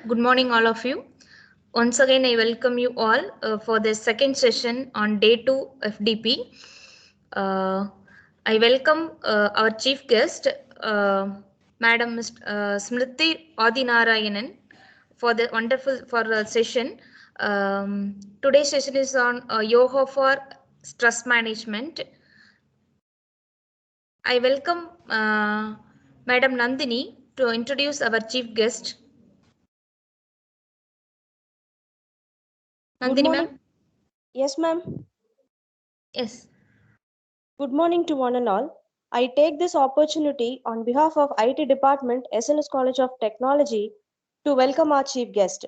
Good morning, all of you. Once again, I welcome you all for the second session on day 2 FDP. Uh, I welcome our chief guest, Madam Smriti Adinarayanan, for the wonderful session. Today's session is on yoga for stress management. I welcome Madam Nandini to introduce our chief guest. Good Nandini, morning. ma'am? Yes, ma'am. Yes. Good morning to one and all. I take this opportunity on behalf of IT Department, SNS College of Technology, to welcome our chief guest,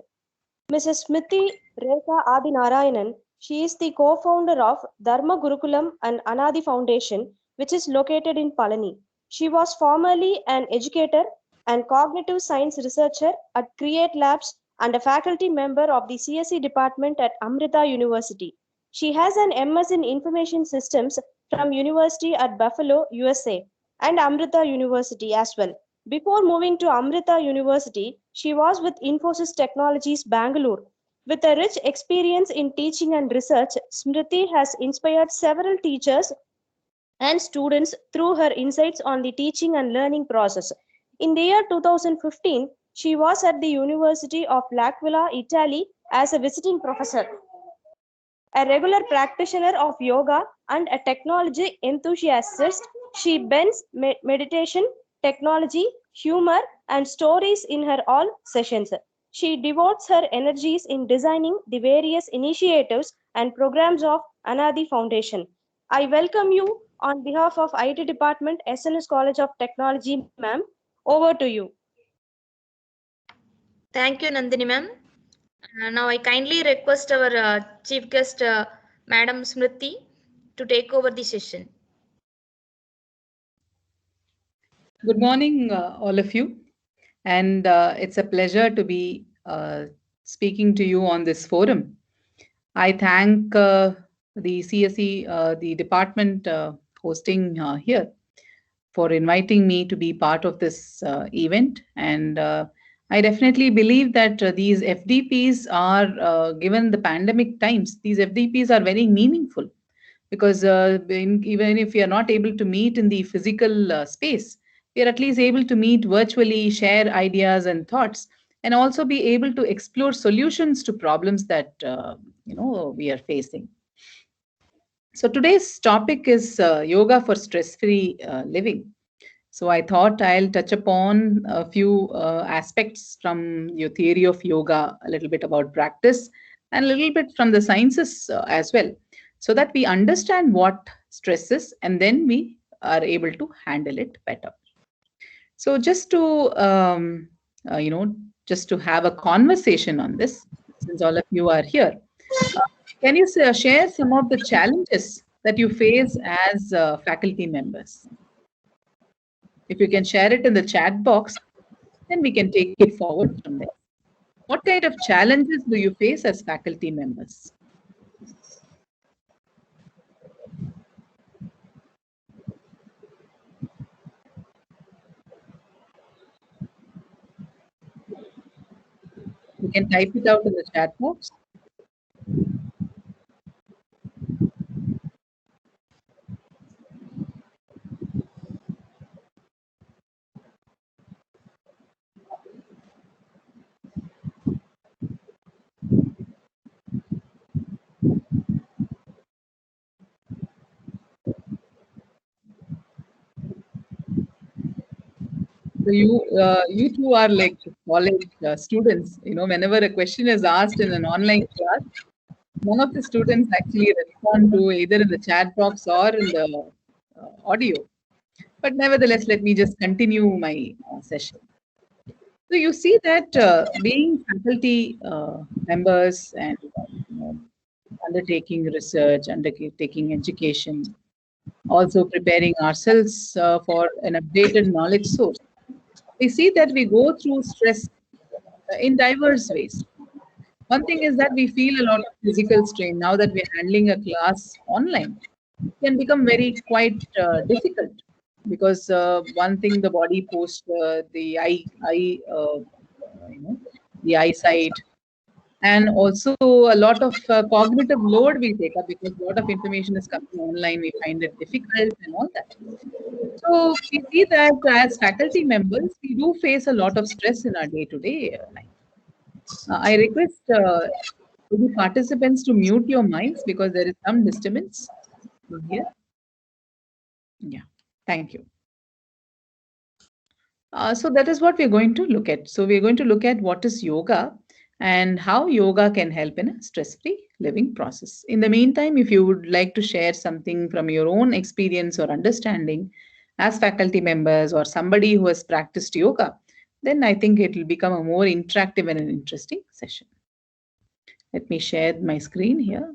Mrs. Smriti Rekha Adi Narayanan. She is the co-founder of Dharma Gurukulam and Anadi Foundation, which is located in Palani. She was formerly an educator and cognitive science researcher at Create Labs and a faculty member of the CSE department at Amrita University. She has an MS in Information Systems from University at Buffalo, USA, and Amrita University as well. Before moving to Amrita University, she was with Infosys Technologies Bangalore. With a rich experience in teaching and research, Smriti has inspired several teachers and students through her insights on the teaching and learning process. In the year 2015, she was at the University of L'Aquila, Italy as a visiting professor, a regular practitioner of yoga, and a technology enthusiast. She blends meditation, technology, humor, and stories in her all sessions. She devotes her energies in designing the various initiatives and programs of Anadi Foundation. I welcome you on behalf of IT Department, SNS College of Technology, ma'am. Over to you. Thank you, Nandini ma'am. Now I kindly request our chief guest, Madam Smriti, to take over the session. Good morning, all of you. And it's a pleasure to be speaking to you on this forum. I thank the CSE, the department hosting here, for inviting me to be part of this event. And I definitely believe that these FDPs are, given the pandemic times, these FDPs are very meaningful because even if we are not able to meet in the physical space, we are at least able to meet virtually, share ideas and thoughts, and also be able to explore solutions to problems that we are facing. So today's topic is yoga for stress-free living. So I thought I'll touch upon a few aspects from your theory of yoga, a little bit about practice, and a little bit from the sciences as well, so that we understand what stress is and then we are able to handle it better. So just to uh, you know, just to have a conversation on this, since all of you are here, uh, can you share some of the challenges that you face as faculty members? If you can share it in the chat box, then we can take it forward from there. What kind of challenges do you face as faculty members? You can type it out in the chat box. So you two are like college students. You know, whenever a question is asked in an online class, none of the students actually respond to either in the chat box or in the audio. But nevertheless, let me just continue my session. So you see that being faculty members and undertaking research, undertaking education, also preparing ourselves for an updated knowledge source, we see that we go through stress in diverse ways. One thing is that we feel a lot of physical strain now that we're handling a class online. It can become very quite difficult because one thing the body post the eye you know the eyesight, and also a lot of cognitive load we take up because a lot of information is coming online. We find it difficult and all that. So we see that as faculty members, we do face a lot of stress in our day-to-day life. I request the participants to mute your mics because there is some disturbance here. Yeah, thank you. So that is what we're going to look at. So we're going to look at what is yoga and how yoga can help in a stress-free living process. In the meantime, if you would like to share something from your own experience or understanding as faculty members or somebody who has practiced yoga, then I think it will become a more interactive and an interesting session. Let me share my screen here.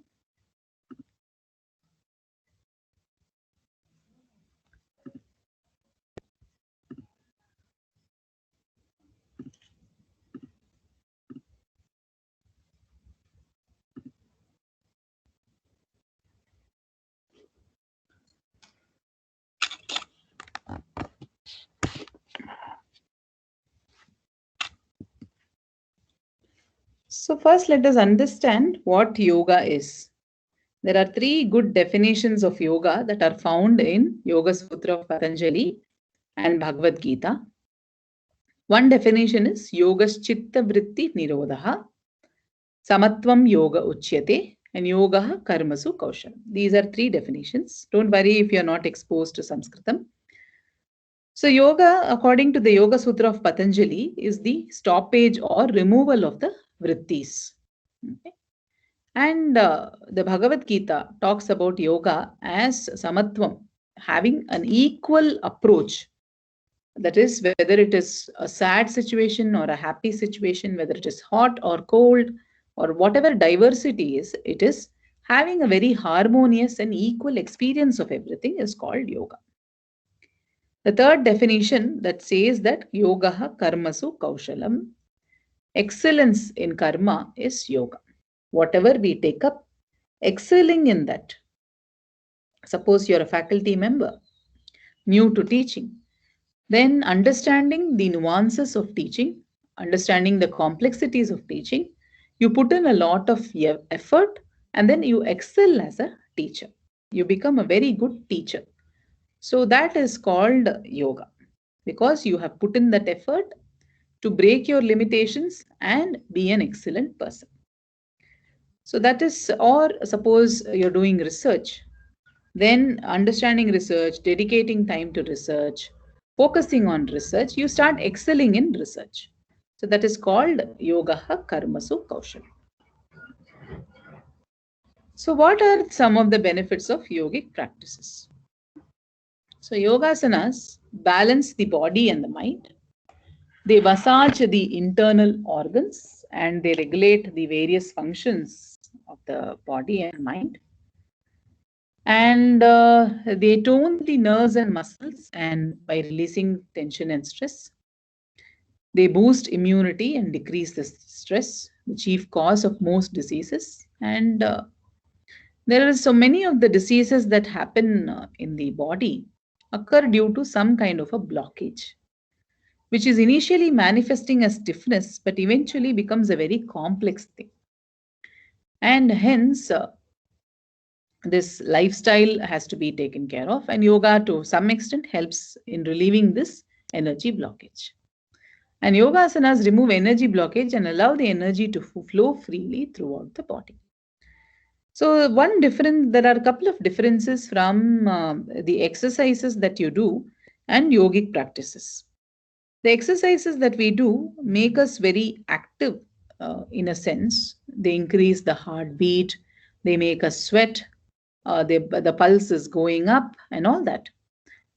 So first, let us understand what yoga is. There are three good definitions of yoga that are found in Yoga Sutra of Patanjali and Bhagavad Gita. One definition is Yogas Chitta Vritti Nirodha, Samatvam Yoga Uchyate, and Yoga Karmasu Kaushal. These are three definitions. Don't worry if you are not exposed to Sanskritam. So yoga, according to the Yoga Sutra of Patanjali, is the stoppage or removal of the vrittis. Okay. And the Bhagavad Gita talks about yoga as samatvam, having an equal approach. That is, whether it is a sad situation or a happy situation, whether it is hot or cold, or whatever diversity is, it is having a very harmonious and equal experience of everything is called yoga. The third definition that says that yoga karmasu kaushalam, excellence in karma is yoga. Whatever we take up, excelling in that. Suppose you're a faculty member, new to teaching, then understanding the nuances of teaching, understanding the complexities of teaching, you put in a lot of effort and then you excel as a teacher. You become a very good teacher. So that is called yoga because you have put in that effort to break your limitations and be an excellent person. So that is, or suppose you're doing research, then understanding research, dedicating time to research, focusing on research, you start excelling in research. So that is called yoga karmasu kaushal. So what are some of the benefits of yogic practices? So yogasanas balance the body and the mind. They massage the internal organs and they regulate the various functions of the body and mind. And they tone the nerves and muscles and by releasing tension and stress. They boost immunity and decrease the stress, the chief cause of most diseases. And there are so many of the diseases that happen in the body occur due to some kind of a blockage, which is initially manifesting as stiffness, but eventually becomes a very complex thing. And hence, this lifestyle has to be taken care of, and yoga to some extent helps in relieving this energy blockage. And yoga asanas remove energy blockage and allow the energy to flow freely throughout the body. So there are a couple of differences from the exercises that you do and yogic practices. The exercises that we do make us very active in a sense. They increase the heartbeat, they make us sweat, the pulse is going up and all that.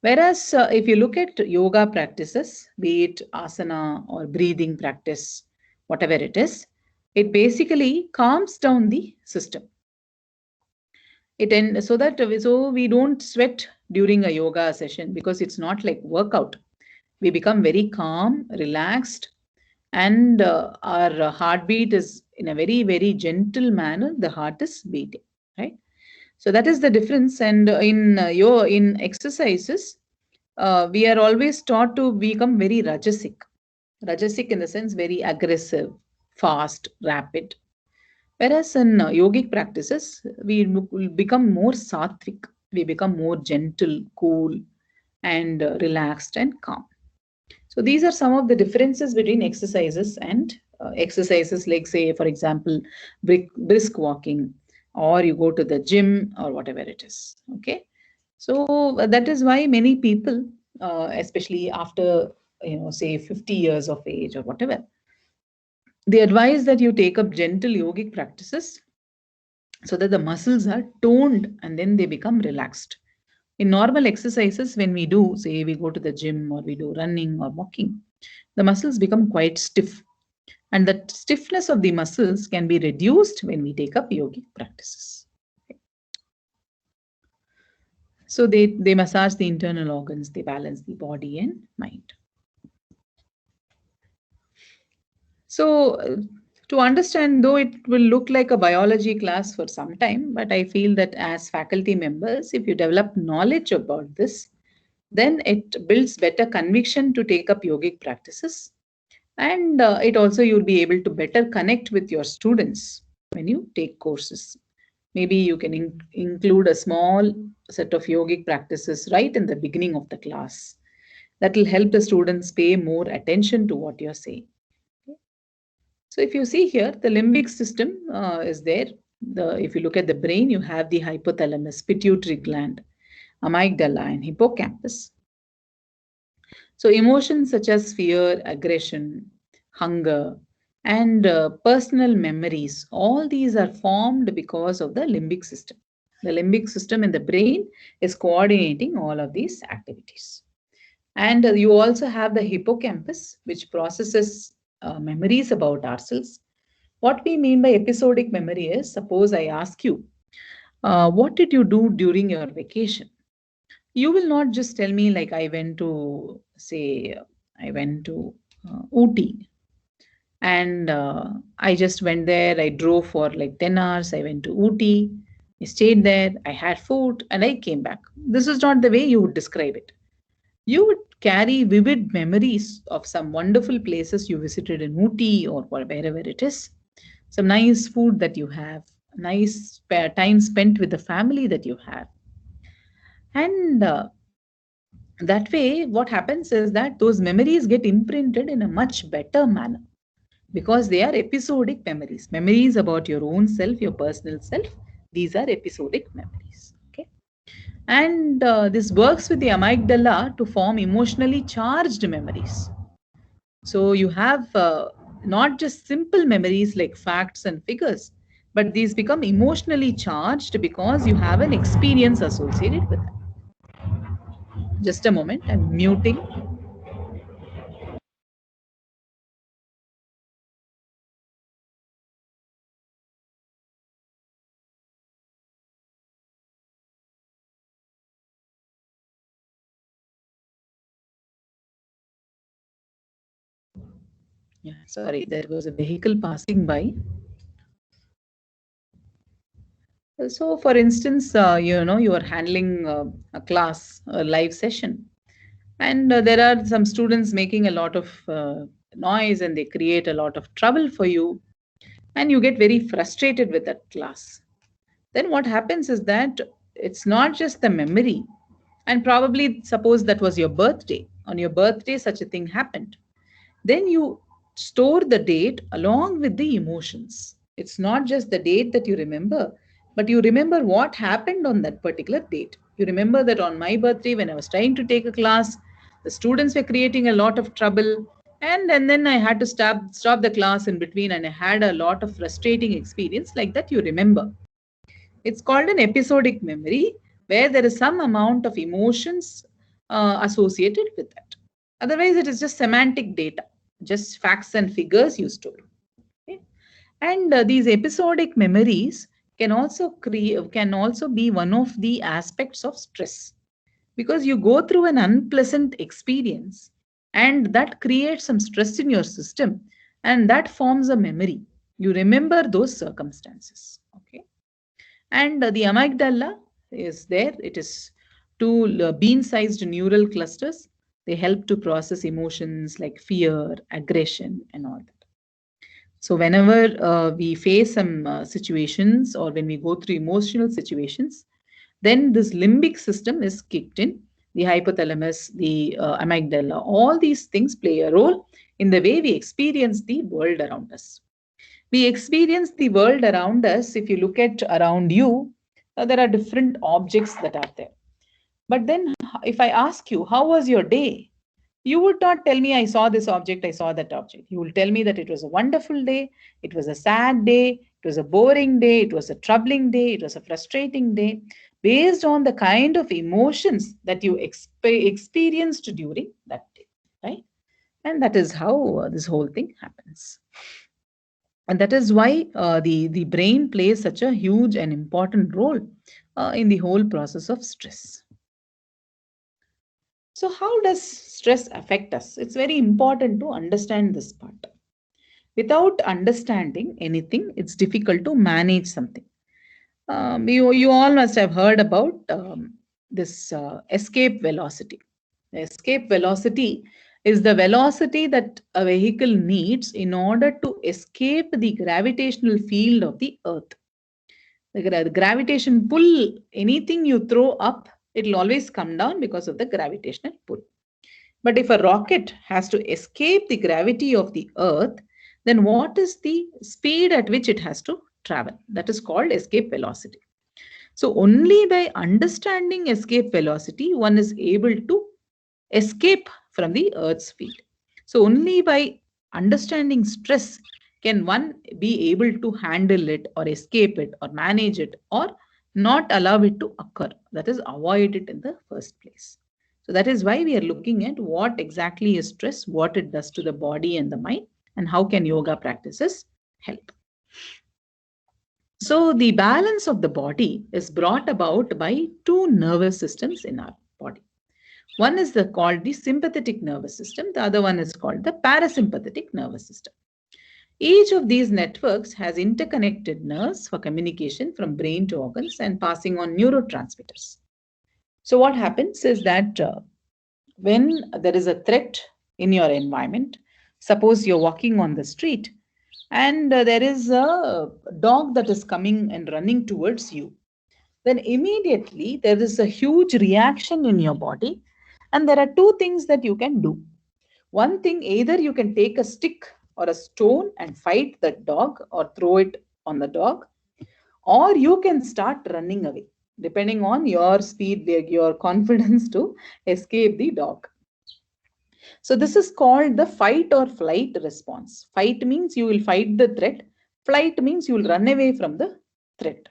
Whereas if you look at yoga practices, be it asana or breathing practice, whatever it is, it basically calms down the system. So we don't sweat during a yoga session because it's not like workout. We become very calm, relaxed, and our heartbeat is in a very, very gentle manner. The heart is beating, right? So that is the difference. And in exercises, we are always taught to become very rajasic. Rajasic in the sense very aggressive, fast, rapid. Whereas in yogic practices, we will become more sattvic, we become more gentle, cool, and relaxed and calm. So these are some of the differences between exercises and exercises like, say, for example, brisk walking, or you go to the gym or whatever it is. Okay. So that is why many people, especially after, say 50 years of age or whatever, they advise that you take up gentle yogic practices so that the muscles are toned and then they become relaxed. In normal exercises, when we do, say, we go to the gym or we do running or walking, the muscles become quite stiff. And that stiffness of the muscles can be reduced when we take up yogic practices. So they massage the internal organs, they balance the body and mind. So to understand, though it will look like a biology class for some time, but I feel that as faculty members, if you develop knowledge about this, then it builds better conviction to take up yogic practices. And it also you'll be able to better connect with your students when you take courses. Maybe you can include a small set of yogic practices right in the beginning of the class. That will help the students pay more attention to what you're saying. So if you see here, the limbic system is there. If you look at the brain, you have the hypothalamus, pituitary gland, amygdala, and hippocampus. So emotions such as fear, aggression, hunger, and personal memories, all these are formed because of the limbic system. The limbic system in the brain is coordinating all of these activities. And you also have the hippocampus, which processes memories about ourselves. What we mean by episodic memory is, suppose I ask you, what did you do during your vacation? You will not just tell me like I went to, say, I went to Ooty, and I just went there. I drove for like 10 hours. I went to Ooty. I stayed there. I had food and I came back. This is not the way you would describe it. You would carry vivid memories of some wonderful places you visited in Ooty or wherever it is, some nice food that you have, nice time spent with the family that you have. And that way, what happens is that those memories get imprinted in a much better manner because they are episodic memories. Memories about your own self, your personal self, these are episodic memories. Okay. And this works with the amygdala to form emotionally charged memories. So you have not just simple memories like facts and figures, but these become emotionally charged because you have an experience associated with them. Just a moment, I'm muting. Yeah, sorry, there was a vehicle passing by. So, for instance, you are handling a class, a live session, and there are some students making a lot of noise and they create a lot of trouble for you, and you get very frustrated with that class. Then what happens is that it's not just the memory, and probably suppose that was your birthday. On your birthday, such a thing happened. Then you store the date along with the emotions. It's not just the date that you remember, but you remember what happened on that particular date. You remember that on my birthday, when I was trying to take a class, the students were creating a lot of trouble. And then I had to stop the class in between, and I had a lot of frustrating experience like that. You remember. It's called an episodic memory where there is some amount of emotions associated with that. Otherwise, it is just semantic data, just facts and figures you store. Okay? And these episodic memories can also be one of the aspects of stress because you go through an unpleasant experience and that creates some stress in your system and that forms a memory. You remember those circumstances. Okay. And the amygdala is there. It is two bean-sized neural clusters. They help to process emotions like fear, aggression, and all that. So whenever we face some situations or when we go through emotional situations, then this limbic system is kicked in. The hypothalamus, the amygdala, all these things play a role in the way we experience the world around us. We experience the world around us. If you look at around you, there are different objects that are there. But then, if I ask you, how was your day? You would not tell me, I saw this object, I saw that object. You will tell me that it was a wonderful day, it was a sad day, it was a boring day, it was a troubling day, it was a frustrating day, based on the kind of emotions that you experienced during that day, right? And that is how this whole thing happens. And that is why the brain plays such a huge and important role in the whole process of stress. So, how does stress affect us? It's very important to understand this part. Without understanding anything, it's difficult to manage something. You all must have heard about this escape velocity. The escape velocity is the velocity that a vehicle needs in order to escape the gravitational field of the earth. The gravitation pull, anything you throw up, it will always come down because of the gravitational pull. But if a rocket has to escape the gravity of the earth, then what is the speed at which it has to travel? That is called escape velocity. So only by understanding escape velocity, one is able to escape from the earth's field. So only by understanding stress can one be able to handle it or escape it or manage it or not allow it to occur. That is, avoid it in the first place. So that is why we are looking at what exactly is stress, what it does to the body and the mind, and how can yoga practices help. So the balance of the body is brought about by two nervous systems in our body. One is called the sympathetic nervous system. The other one is called the parasympathetic nervous system. Each of these networks has interconnected nerves for communication from brain to organs and passing on neurotransmitters. So what happens is that when there is a threat in your environment, suppose you're walking on the street and there is a dog that is coming and running towards you, then immediately there is a huge reaction in your body. And there are two things that you can do. One thing, either you can take a stick or a stone and fight the dog or throw it on the dog, or you can start running away, depending on your speed, your confidence to escape the dog. So this is called the fight or flight response. Fight means you will fight the threat. Flight means you will run away from the threat.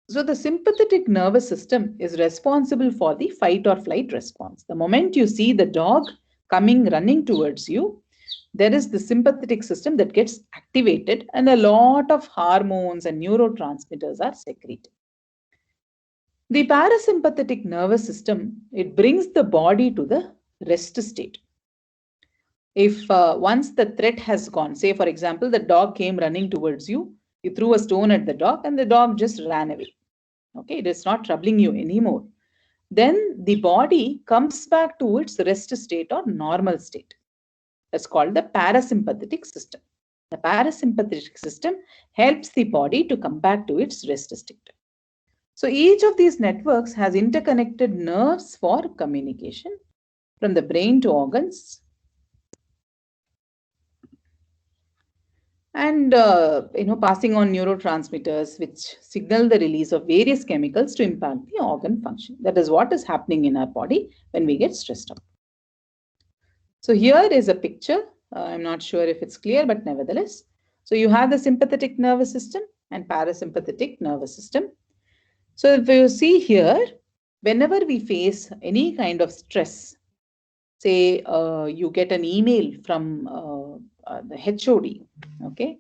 So the sympathetic nervous system is responsible for the fight or flight response. The moment you see the dog coming running towards you, there is the sympathetic system that gets activated and a lot of hormones and neurotransmitters are secreted. The parasympathetic nervous system, it brings the body to the rest state. If once the threat has gone, say for example, the dog came running towards you, you threw a stone at the dog and the dog just ran away. Okay, it is not troubling you anymore. Then the body comes back to its rest state or normal state. That's called the parasympathetic system. The parasympathetic system helps the body to come back to its rest state. So each of these networks has interconnected nerves for communication from the brain to organs. And passing on neurotransmitters which signal the release of various chemicals to impact the organ function. That is what is happening in our body when we get stressed out. So here is a picture. I'm not sure if it's clear, but nevertheless. So you have the sympathetic nervous system and parasympathetic nervous system. So if you see here, whenever we face any kind of stress, say you get an email from the HOD, okay,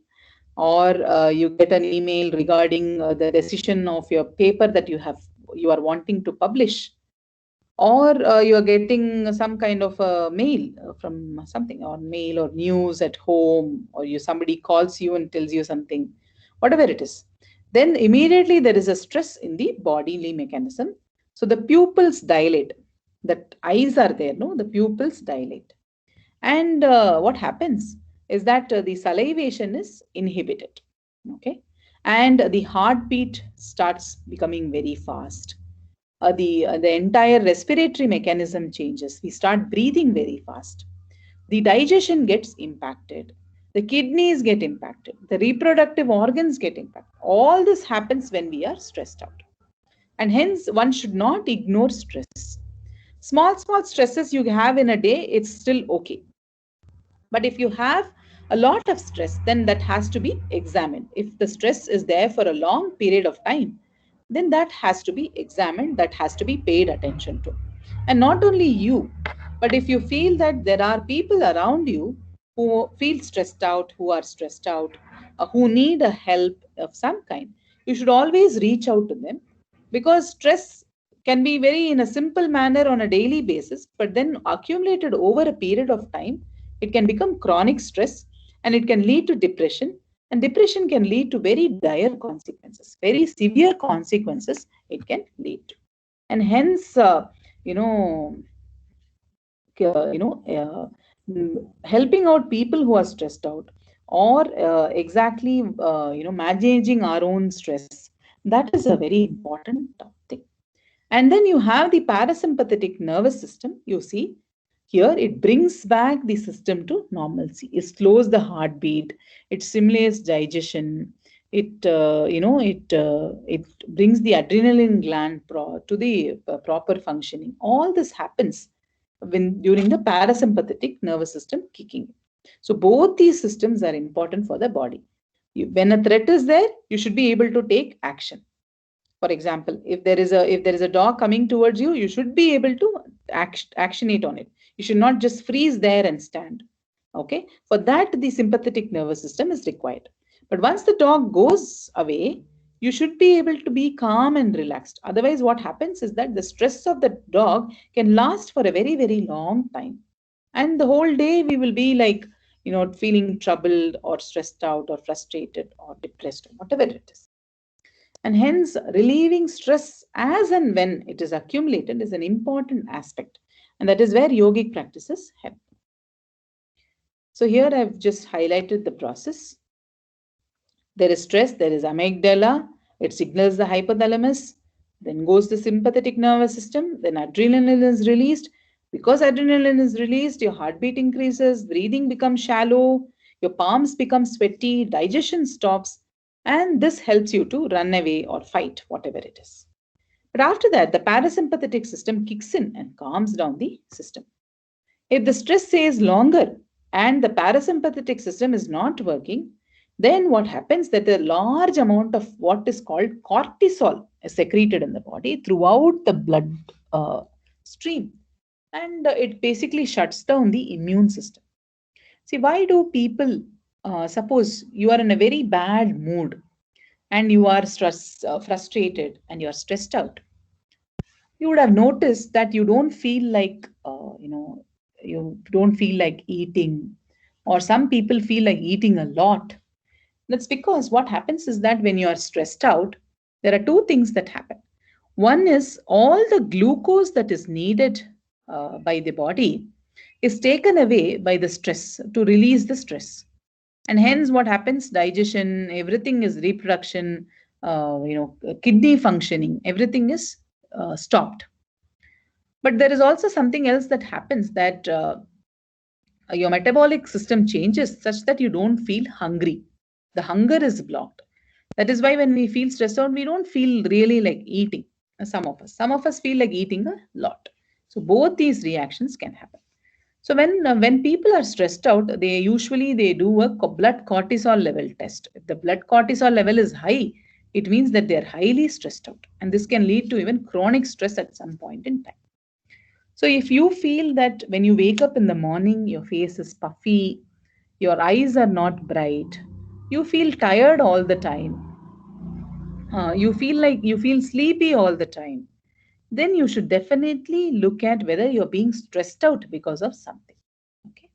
or you get an email regarding the decision of your paper that you are wanting to publish, or you are getting some kind of a mail from something, or mail or news at home, or somebody calls you and tells you something, whatever it is, then immediately there is a stress in the bodily mechanism. So the pupils dilate. The eyes are there, no? The pupils dilate. And what happens? is that the salivation is inhibited. Okay. And the heartbeat starts becoming very fast. The entire respiratory mechanism changes. We start breathing very fast. The digestion gets impacted. The kidneys get impacted. The reproductive organs get impacted. All this happens when we are stressed out. And hence, one should not ignore stress. Small stresses you have in a day, it's still okay. But if you have a lot of stress, then that has to be examined. If the stress is there for a long period of time, then that has to be examined, that has to be paid attention to. And not only you, but if you feel that there are people around you who feel stressed out, who are stressed out, who need a help of some kind, you should always reach out to them, because stress can be very in a simple manner on a daily basis, but then accumulated over a period of time, it can become chronic stress, and it can lead to depression, and depression can lead to very dire consequences, very severe consequences it can lead to. And hence, you know, helping out people who are stressed out, or exactly, managing our own stress, that is a very important thing. And then you have the parasympathetic nervous system. You see, here it brings back the system to normalcy. It slows the heartbeat. It stimulates digestion. It brings the adrenaline gland to the proper functioning. All this happens when during the parasympathetic nervous system kicking. So both these systems are important for the body. When a threat is there, you should be able to take action. For example, if there is a dog coming towards you, you should be able to actionate on it. You should not just freeze there and stand. Okay, for that the sympathetic nervous system is required. But once the dog goes away, you should be able to be calm and relaxed. Otherwise, what happens is that the stress of the dog can last for a very, very long time, and the whole day we will be like, feeling troubled or stressed out or frustrated or depressed or whatever it is. And hence, relieving stress as and when it is accumulated is an important aspect. And that is where yogic practices help. So here I've just highlighted the process. There is stress, there is amygdala, it signals the hypothalamus, then goes the sympathetic nervous system, then adrenaline is released. Because adrenaline is released, your heartbeat increases, breathing becomes shallow, your palms become sweaty, digestion stops, and this helps you to run away or fight, whatever it is. But after that, the parasympathetic system kicks in and calms down the system. If the stress stays longer and the parasympathetic system is not working, then what happens that a large amount of what is called cortisol is secreted in the body throughout the blood stream. And it basically shuts down the immune system. See, why do people, suppose you are in a very bad mood and you are frustrated and you are stressed out, you would have noticed that you don't feel like, you don't feel like eating, or some people feel like eating a lot. That's because what happens is that when you are stressed out, there are two things that happen. One is all the glucose that is needed by the body is taken away by the stress to release the stress. And hence what happens, digestion, everything is reproduction, kidney functioning, everything is stopped. But there is also something else that happens, that your metabolic system changes such that you don't feel hungry. The hunger is blocked. That is why when we feel stressed out, we don't feel really like eating. Some of us feel like eating a lot. So both these reactions can happen. So when people are stressed out, they do a blood cortisol level test. If the blood cortisol level is high, it means that they are highly stressed out, and this can lead to even chronic stress at some point in time. So if you feel that when you wake up in the morning, your face is puffy, your eyes are not bright, you feel tired all the time, you feel sleepy all the time, then you should definitely look at whether you're being stressed out because of something. Okay.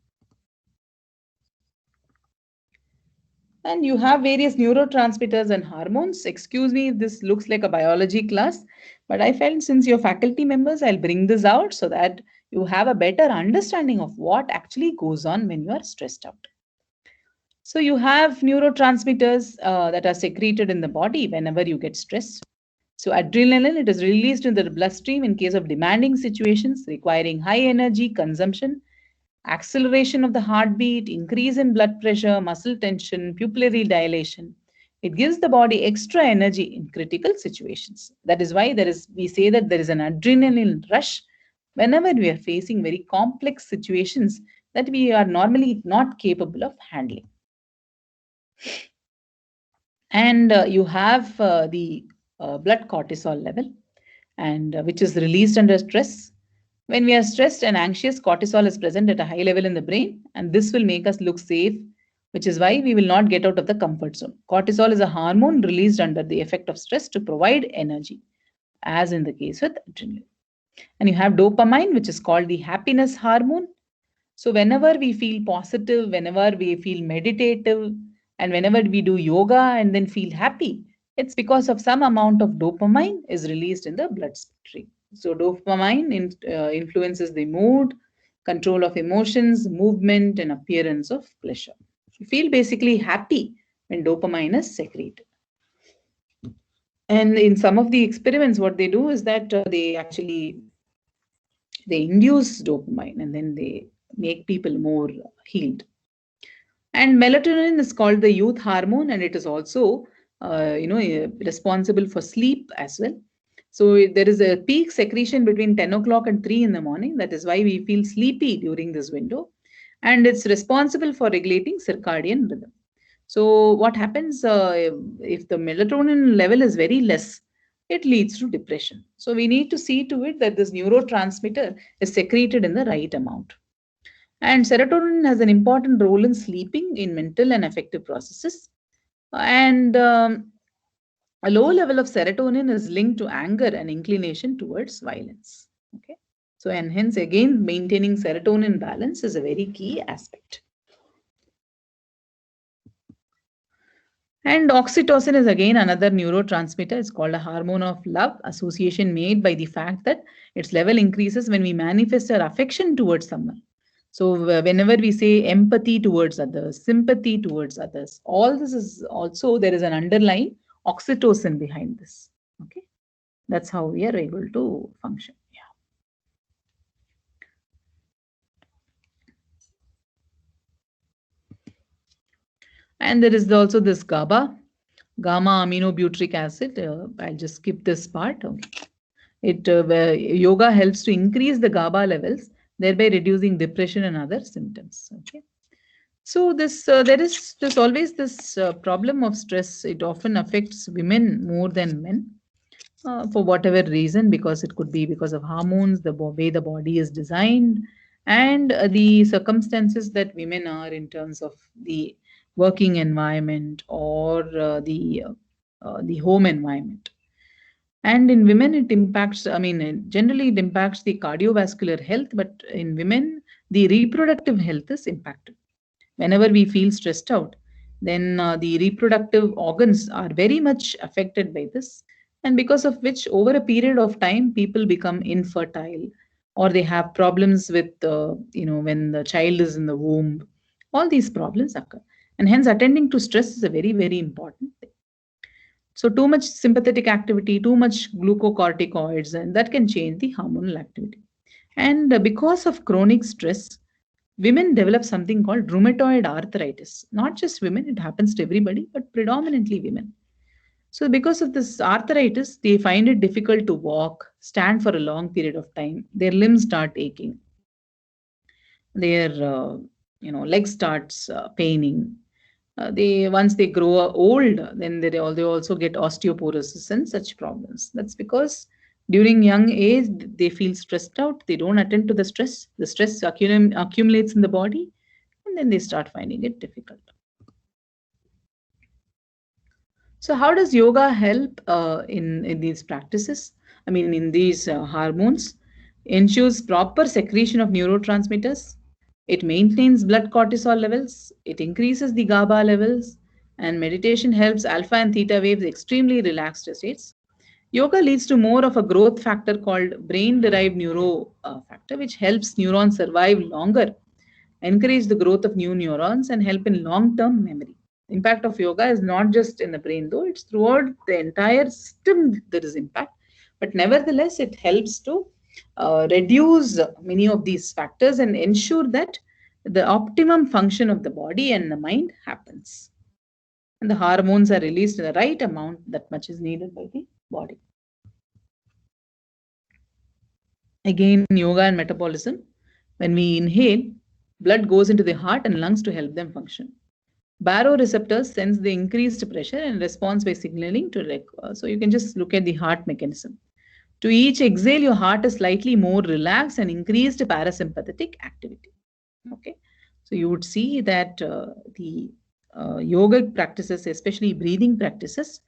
And you have various neurotransmitters and hormones. Excuse me if this looks like a biology class, but I felt since you're faculty members, I'll bring this out so that you have a better understanding of what actually goes on when you are stressed out. So you have neurotransmitters that are secreted in the body whenever you get stressed. So adrenaline, it is released in the bloodstream in case of demanding situations requiring high energy consumption, acceleration of the heartbeat, increase in blood pressure, muscle tension, pupillary dilation. It gives the body extra energy in critical situations. That is why we say that there is an adrenaline rush whenever we are facing very complex situations that we are normally not capable of handling. And you have the blood cortisol level, and which is released under stress. When we are stressed and anxious, cortisol is present at a high level in the brain, and this will make us look safe, which is why we will not get out of the comfort zone. Cortisol is a hormone released under the effect of stress to provide energy, as in the case with adrenaline. And you have dopamine, which is called the happiness hormone. So, whenever we feel positive, whenever we feel meditative, and whenever we do yoga and then feel happy, it's because of some amount of dopamine is released in the bloodstream. So, dopamine influences the mood, control of emotions, movement, and appearance of pleasure. You feel basically happy when dopamine is secreted. And in some of the experiments, what they do is that they induce dopamine and then they make people more healed. And melatonin is called the youth hormone, and it is also responsible for sleep as well. So there is a peak secretion between 10 o'clock and 3 in the morning. That is why we feel sleepy during this window. And it's responsible for regulating circadian rhythm. So what happens if the melatonin level is very less, it leads to depression. So we need to see to it that this neurotransmitter is secreted in the right amount. And serotonin has an important role in sleeping, in mental and affective processes. And a low level of serotonin is linked to anger and inclination towards violence. Okay. So, and hence again, maintaining serotonin balance is a very key aspect. And oxytocin is again another neurotransmitter. It's called a hormone of love, association made by the fact that its level increases when we manifest our affection towards someone. So whenever we say empathy towards others, sympathy towards others, all this is also, there is an underlying oxytocin behind this. Okay, that's how we are able to function. Yeah. And there is also this GABA, gamma aminobutyric acid. I'll just skip this part. Okay. Yoga helps to increase the GABA levels, thereby reducing depression and other symptoms. Okay. So there's always this problem of stress. It often affects women more than men for whatever reason, because it could be because of hormones, the way the body is designed, and the circumstances that women are in terms of the working environment or the home environment. And in women, it impacts, generally it impacts the cardiovascular health, but in women, the reproductive health is impacted. Whenever we feel stressed out, then the reproductive organs are very much affected by this. And because of which, over a period of time, people become infertile or they have problems with, when the child is in the womb. All these problems occur. And hence, attending to stress is a very, very important thing. So too much sympathetic activity, too much glucocorticoids, and that can change the hormonal activity. And because of chronic stress, women develop something called rheumatoid arthritis. Not just women, it happens to everybody, but predominantly women. So because of this arthritis, they find it difficult to walk, stand for a long period of time. Their limbs start aching. Their legs starts paining. Once they grow old, then they also get osteoporosis and such problems. That's because during young age they feel stressed out. They don't attend to the stress. The stress accumulates in the body, and then they start finding it difficult. So, how does yoga help in these practices? In these hormones, ensures proper secretion of neurotransmitters. It maintains blood cortisol levels. It increases the GABA levels. And meditation helps alpha and theta waves extremely relaxed states. Yoga leads to more of a growth factor called brain-derived neuro factor, which helps neurons survive longer encourage the growth of new neurons, and help in long-term memory. The impact of yoga is not just in the brain, though, it's throughout the entire system there is impact. But nevertheless, it helps to reduce many of these factors and ensure that the optimum function of the body and the mind happens. And the hormones are released in the right amount that much is needed by the body. Again, yoga and metabolism. When we inhale, blood goes into the heart and lungs to help them function. Baroreceptors sense the increased pressure and responds by signaling to so you can just look at the heart mechanism. To each exhale, your heart is slightly more relaxed and increased parasympathetic activity. Okay, so you would see that the yogic practices, especially breathing practices,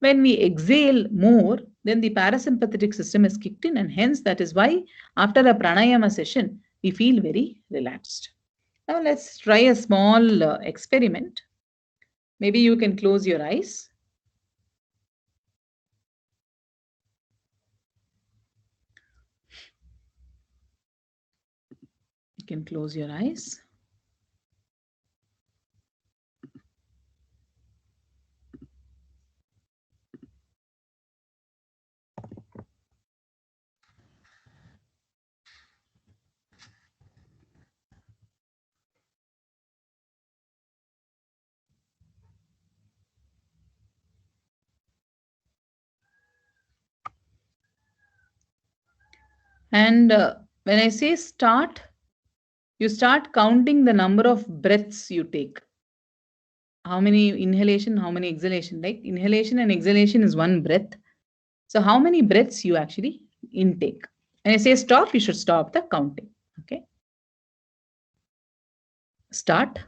when we exhale more, then the parasympathetic system is kicked in, and hence that is why after a pranayama session, we feel very relaxed. Now let's try a small experiment. Maybe you can close your eyes. You can close your eyes. And when I say start, you start counting the number of breaths you take. How many inhalation, how many exhalation, right? Inhalation and exhalation is one breath. So how many breaths you actually intake? When I say stop, you should stop the counting. Okay. Start.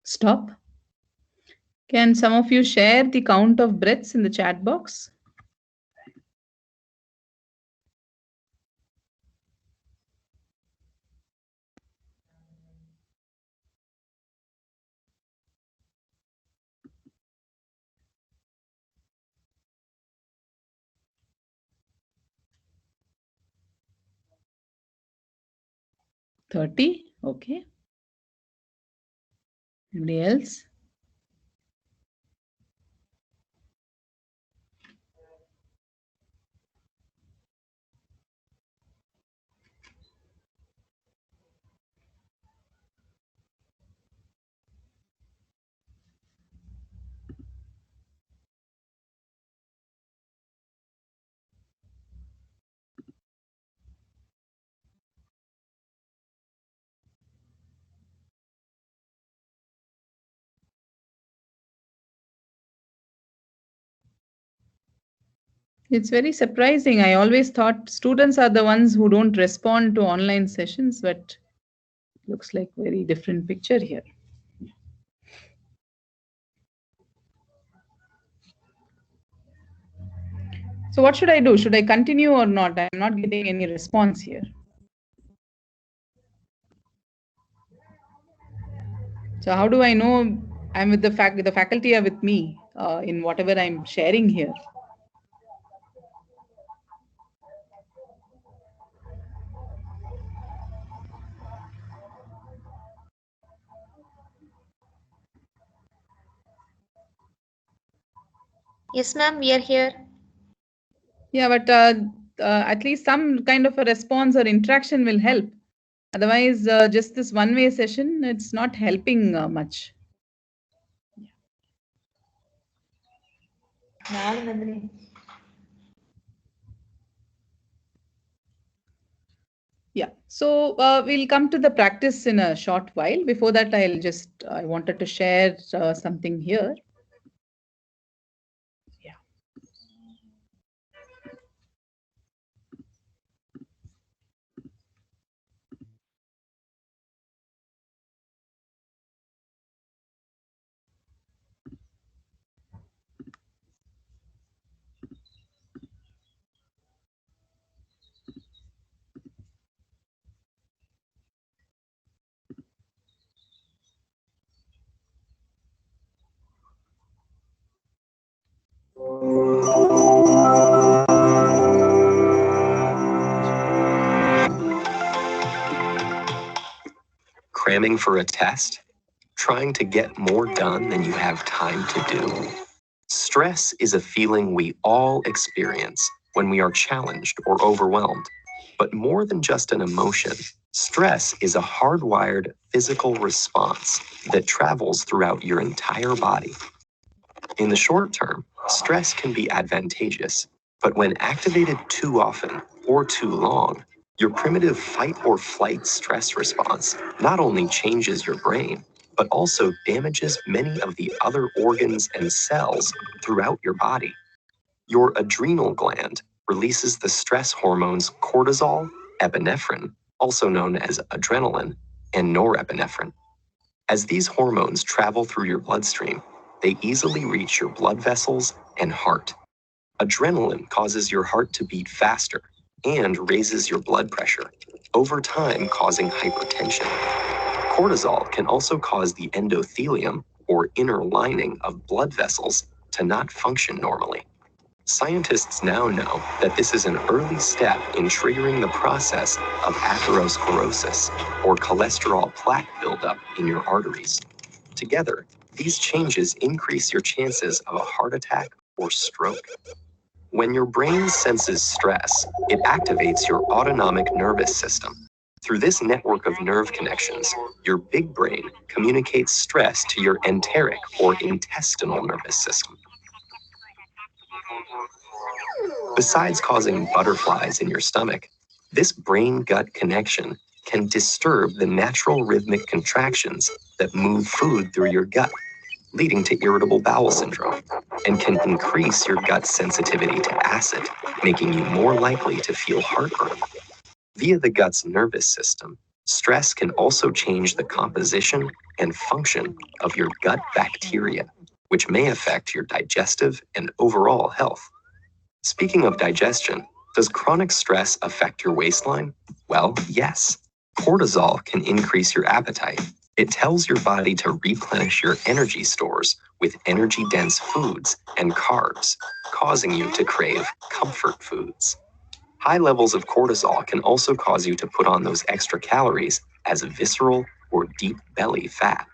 Stop. Can some of you share the count of breaths in the chat box? $30. Okay. Anybody else? It's very surprising. I always thought students are the ones who don't respond to online sessions, but looks like very different picture here. So what should I do? Should I continue or not? I'm not getting any response here. So how do I know I'm with the faculty are with me in whatever I'm sharing here? Yes, ma'am, we are here. Yeah, but at least some kind of a response or interaction will help. Otherwise, just this one-way session, it's not helping much. Yeah, so we'll come to the practice in a short while. Before that, I wanted to share something here. Yeah. Cramming for a test? Trying to get more done than you have time to do? Stress is a feeling we all experience when we are challenged or overwhelmed. But more than just an emotion, stress is a hardwired physical response that travels throughout your entire body. In the short term, stress can be advantageous, but when activated too often or too long, your primitive fight or flight stress response not only changes your brain, but also damages many of the other organs and cells throughout your body. Your adrenal gland releases the stress hormones cortisol, epinephrine, also known as adrenaline, and norepinephrine. As these hormones travel through your bloodstream, they easily reach your blood vessels and heart. Adrenaline causes your heart to beat faster and raises your blood pressure, over time causing hypertension. Cortisol can also cause the endothelium, or inner lining of blood vessels, to not function normally. Scientists now know that this is an early step in triggering the process of atherosclerosis, or cholesterol plaque buildup in your arteries. Together, these changes increase your chances of a heart attack or stroke. When your brain senses stress, it activates your autonomic nervous system. Through this network of nerve connections, your big brain communicates stress to your enteric or intestinal nervous system. Besides causing butterflies in your stomach, this brain-gut connection can disturb the natural rhythmic contractions that move food through your gut, leading to irritable bowel syndrome, and can increase your gut sensitivity to acid, making you more likely to feel heartburn. Via the gut's nervous system, stress can also change the composition and function of your gut bacteria, which may affect your digestive and overall health. Speaking of digestion, does chronic stress affect your waistline? Well, yes. Cortisol can increase your appetite. It tells your body to replenish your energy stores with energy-dense foods and carbs, causing you to crave comfort foods. High levels of cortisol can also cause you to put on those extra calories as visceral or deep belly fat.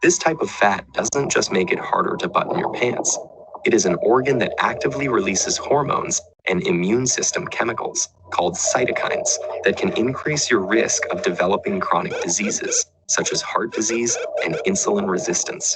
This type of fat doesn't just make it harder to button your pants. It is an organ that actively releases hormones and immune system chemicals called cytokines that can increase your risk of developing chronic diseases such as heart disease and insulin resistance.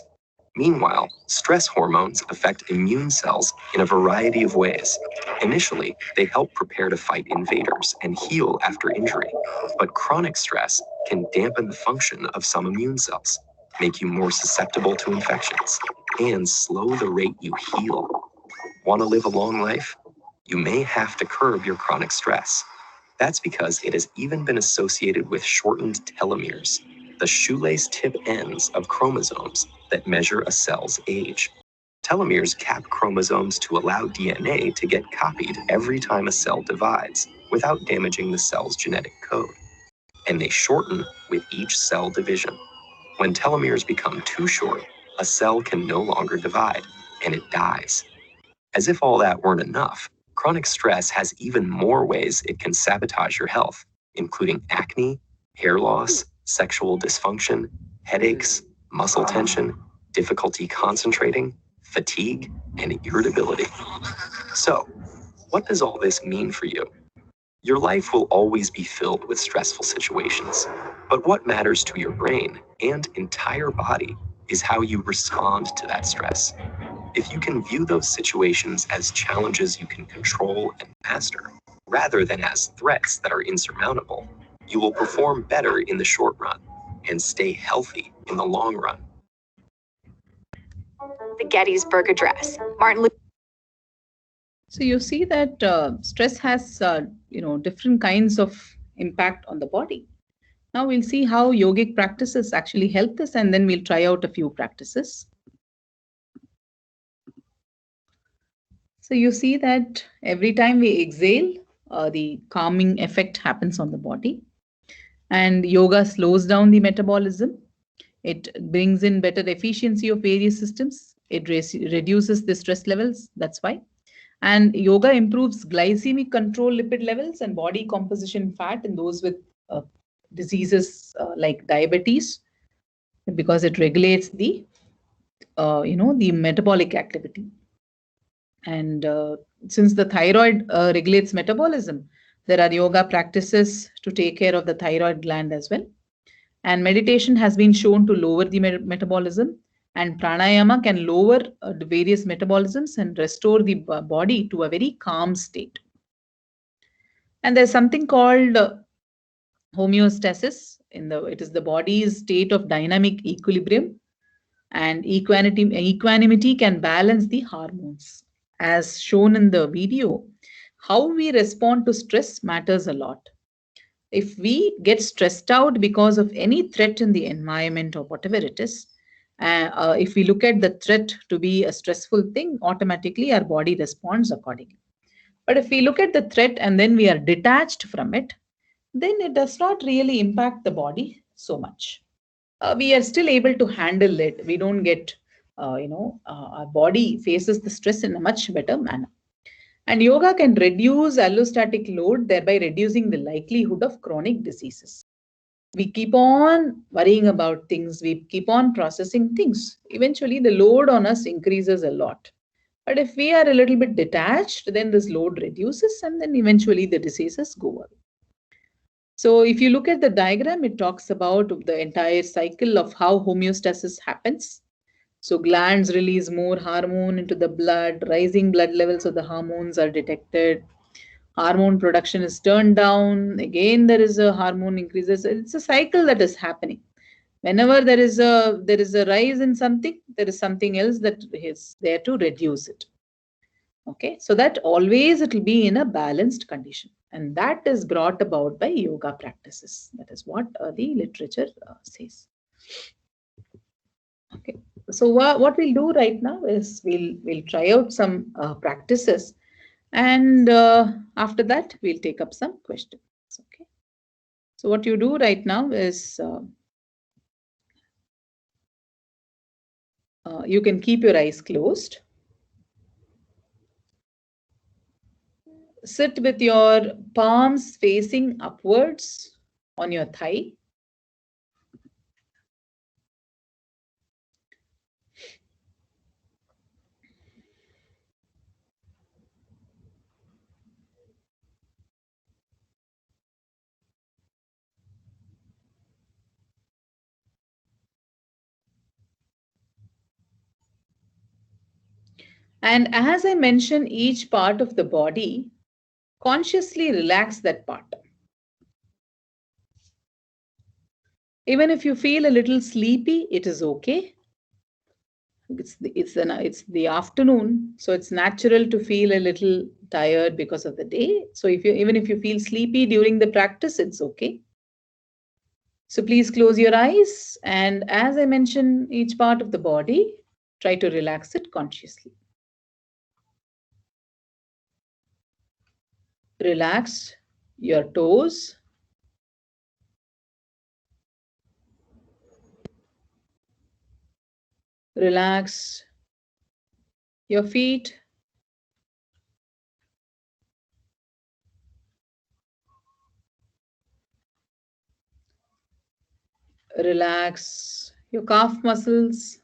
Meanwhile, stress hormones affect immune cells in a variety of ways. Initially, they help prepare to fight invaders and heal after injury, but chronic stress can dampen the function of some immune cells, make you more susceptible to infections, and slow the rate you heal. Want to live a long life? You may have to curb your chronic stress. That's because it has even been associated with shortened telomeres, the shoelace tip ends of chromosomes that measure a cell's age. Telomeres cap chromosomes to allow DNA to get copied every time a cell divides without damaging the cell's genetic code. And they shorten with each cell division. When telomeres become too short, a cell can no longer divide, and it dies. As if all that weren't enough, chronic stress has even more ways it can sabotage your health, including acne, hair loss, sexual dysfunction, headaches, muscle tension, difficulty concentrating, fatigue, and irritability. So, what does all this mean for you? Your life will always be filled with stressful situations, but what matters to your brain and entire body is how you respond to that stress. If you can view those situations as challenges you can control and master, rather than as threats that are insurmountable, you will perform better in the short run and stay healthy in the long run. The Gettysburg Address. Martin Luther. So you see that stress has different kinds of impact on the body. Now we'll see how yogic practices actually help this, and then we'll try out a few practices. So you see that every time we exhale, the calming effect happens on the body. And yoga slows down the metabolism. It brings in better efficiency of various systems. It reduces the stress levels. That's why. And yoga improves glycemic control, lipid levels, and body composition fat in those with diseases like diabetes, because it regulates the the metabolic activity. And since the thyroid regulates metabolism, there are yoga practices to take care of the thyroid gland as well. And meditation has been shown to lower the metabolism, and pranayama can lower the various metabolisms and restore the body to a very calm state. And there's something called homeostasis. It is the body's state of dynamic equilibrium, and equanimity can balance the hormones. As shown in the video, how we respond to stress matters a lot. If we get stressed out because of any threat in the environment or whatever it is, if we look at the threat to be a stressful thing, automatically our body responds accordingly. But if we look at the threat and then we are detached from it, then it does not really impact the body so much. We are still able to handle it. We don't get, our body faces the stress in a much better manner. And yoga can reduce allostatic load, thereby reducing the likelihood of chronic diseases. We keep on worrying about things, we keep on processing things. Eventually, the load on us increases a lot. But if we are a little bit detached, then this load reduces, and then eventually the diseases go away. So if you look at the diagram, it talks about the entire cycle of how homeostasis happens. So glands release more hormone into the blood, rising blood levels of the hormones are detected. Hormone production is turned down. Again, there is a hormone increases. It's a cycle that is happening. Whenever there is a rise in something, there is something else that is there to reduce it. Okay, so that always it will be in a balanced condition, and that is brought about by yoga practices. That is what the literature says. Okay, so what we'll do right now is we'll try out some practices, and after that we'll take up some questions. Okay, so what you do right now is you can keep your eyes closed. Sit with your palms facing upwards on your thigh. And as I mention each part of the body, consciously relax that part. Even if you feel a little sleepy, it is okay. It's the afternoon, so it's natural to feel a little tired because of the day. So even if you feel sleepy during the practice, it's okay. So please close your eyes, and as I mention each part of the body, try to relax it consciously. Relax your toes. Relax your feet. Relax your calf muscles.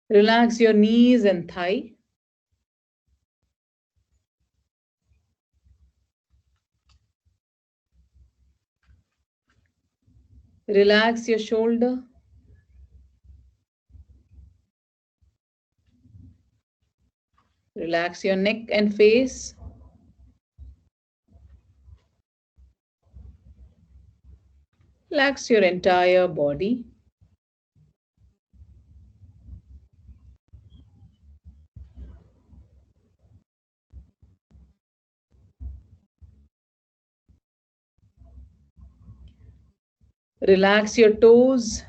Relax your knees and thigh. Relax your shoulder. Relax your neck and face. Relax your entire body. Relax your toes.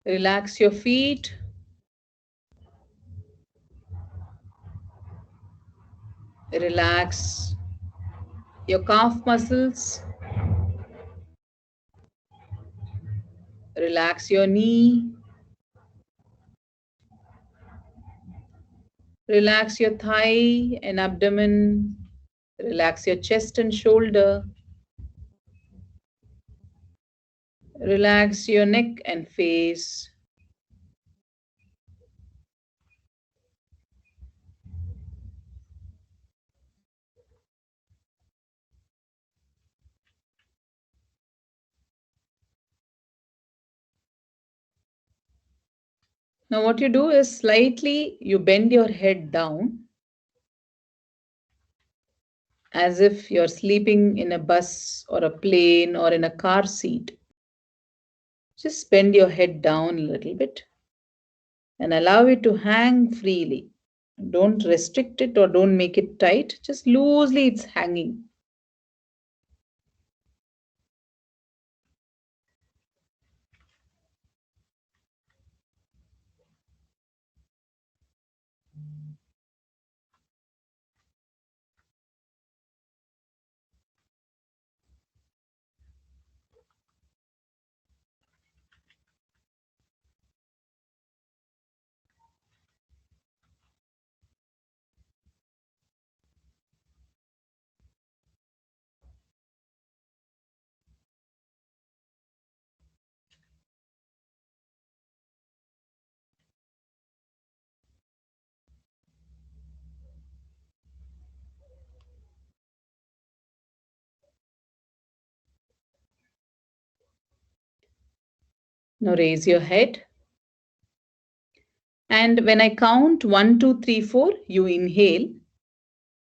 Relax your feet. Relax your calf muscles. Relax your knee. Relax your thigh and abdomen. Relax your chest and shoulder. Relax your neck and face. Now what you do is slightly you bend your head down as if you're sleeping in a bus or a plane or in a car seat. Just bend your head down a little bit and allow it to hang freely. Don't restrict it or don't make it tight. Just loosely it's hanging. Now raise your head. And when I count 1, 2, 3, 4, you inhale.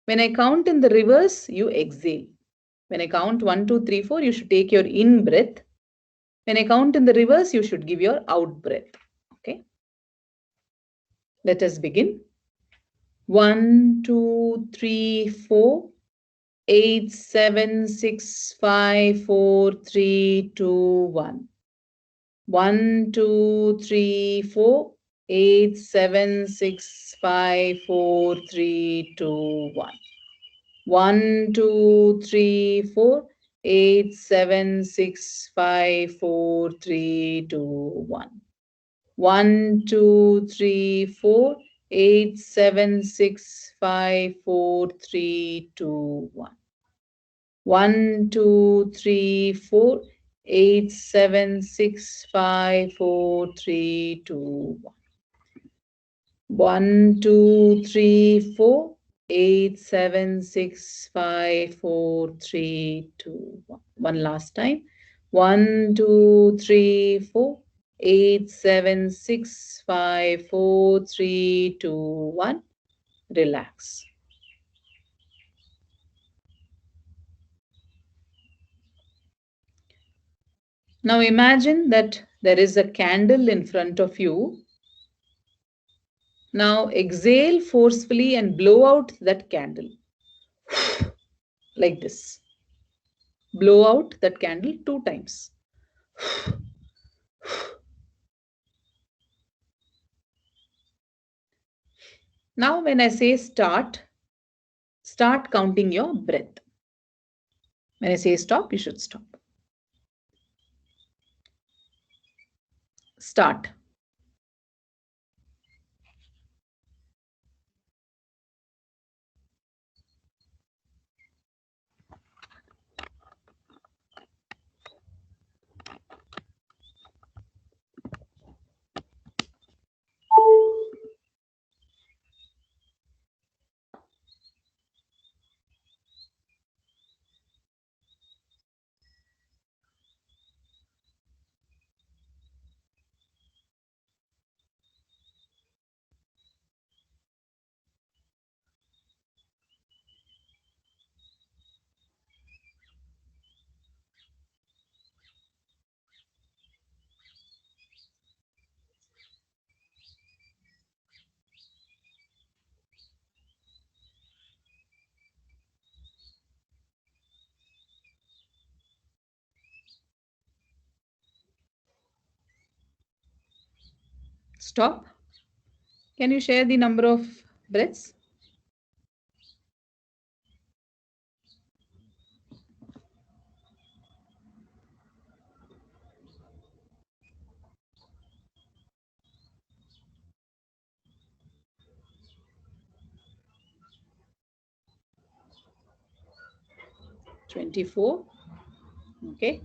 When I count in the reverse, you exhale. When I count 1, 2, 3, 4, you should take your in breath. When I count in the reverse, you should give your out breath. Okay. Let us begin. 1, 2, 3, 4, 8, 7, 6, 5, 4, 3, 2, 1. 1, 2, 3, 4, 8, 7, 6, 5, 4, 3, 2, 1. 1, 2, 3, 4, 8, 7, 6, 5, 4, 3, 2, 1. 1, 2, 3, 4, 8, 7, 6, 5, 4, 3, 2, 1. 1, 2, 3, 4, 8, 7, 6, 5, 4, 3, 2, 1. 1, 2, 3, 4, 8, 7, 6, 5, 4, 3, 2, 1. One last time. 1, 2, 3, 4, 8, 7, 6, 5, 4, 3, 2, 1. Relax. Now imagine that there is a candle in front of you. Now exhale forcefully and blow out that candle. Like this. Blow out that candle 2 times. Now when I say start, start counting your breath. When I say stop, you should stop. Start. stop. Can you share the number of breaths? $24. Okay.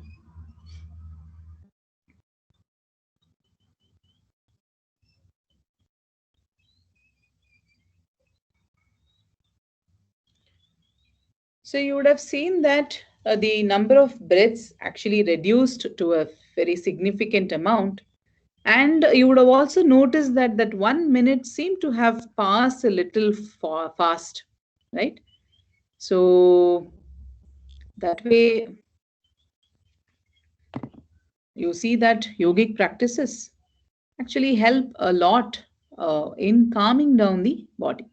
So you would have seen that the number of breaths actually reduced to a very significant amount. And you would have also noticed that that 1 minute seemed to have passed a little fast, right? So that way, you see that yogic practices actually help a lot in calming down the body.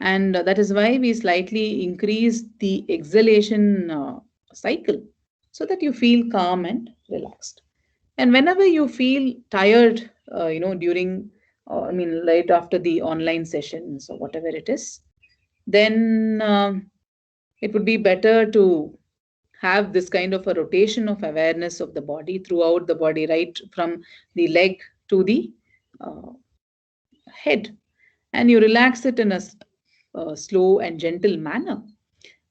And that is why we slightly increase the exhalation cycle so that you feel calm and relaxed. And whenever you feel tired, during, right after the online sessions or whatever it is, then it would be better to have this kind of a rotation of awareness of the body throughout the body, right from the leg to the uh, head. And you relax it in a slow and gentle manner.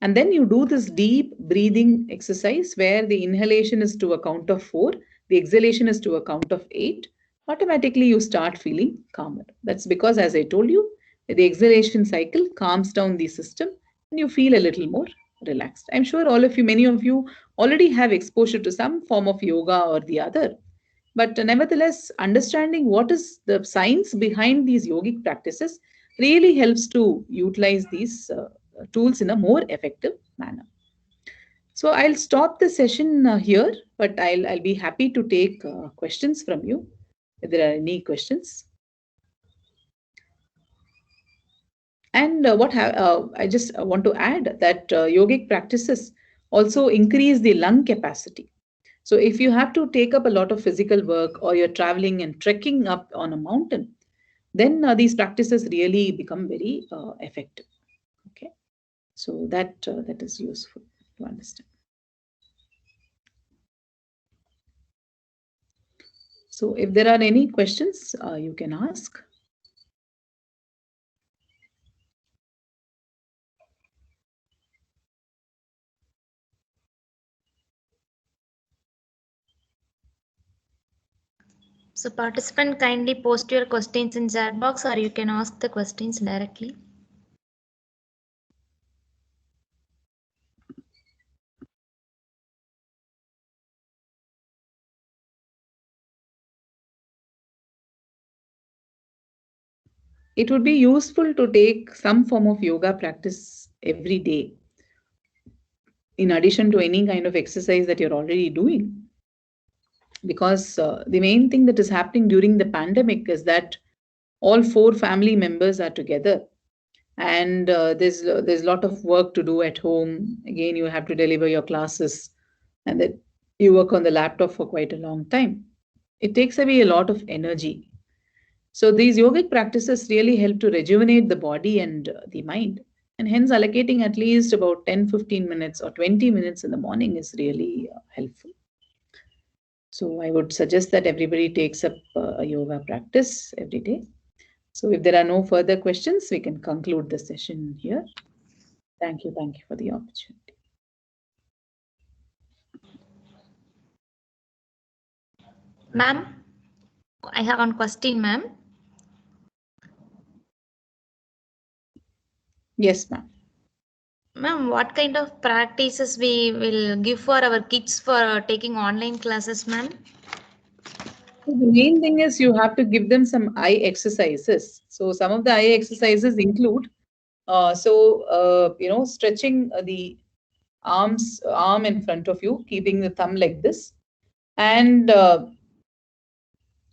And then you do this deep breathing exercise where the inhalation is to a count of 4, the exhalation is to a count of 8. Automatically, you start feeling calmer. That's because, as I told you, the exhalation cycle calms down the system and you feel a little more relaxed. I'm sure all of you, many of you, already have exposure to some form of yoga or the other. But nevertheless, understanding what is the science behind these yogic practices really helps to utilize these tools in a more effective manner. So I'll stop the session here, but I'll be happy to take questions from you if there are any questions. And I just want to add that yogic practices also increase the lung capacity. So if you have to take up a lot of physical work or you're traveling and trekking up on a mountain, then these practices really become very effective. Okay, so that is useful to understand. So if there are any questions, you can ask. So participant, kindly post your questions in chat box or you can ask the questions directly. It would be useful to take some form of yoga practice every day, in addition to any kind of exercise that you're already doing. Because the main thing that is happening during the pandemic is that all 4 family members are together, and there's a lot of work to do at home. Again, you have to deliver your classes, and that you work on the laptop for quite a long time. It takes away a lot of energy. So these yogic practices really help to rejuvenate the body and the mind. And hence, allocating at least about 10-15 minutes or 20 minutes in the morning is really helpful. So I would suggest that everybody takes up a yoga practice every day. So if there are no further questions, we can conclude the session here. Thank you for the opportunity. Ma'am, I have one question, ma'am. Yes, ma'am. Ma'am, what kind of practices we will give for our kids for taking online classes, ma'am? So the main thing is you have to give them some eye exercises. So some of the eye exercises include, stretching the arm in front of you, keeping the thumb like this, and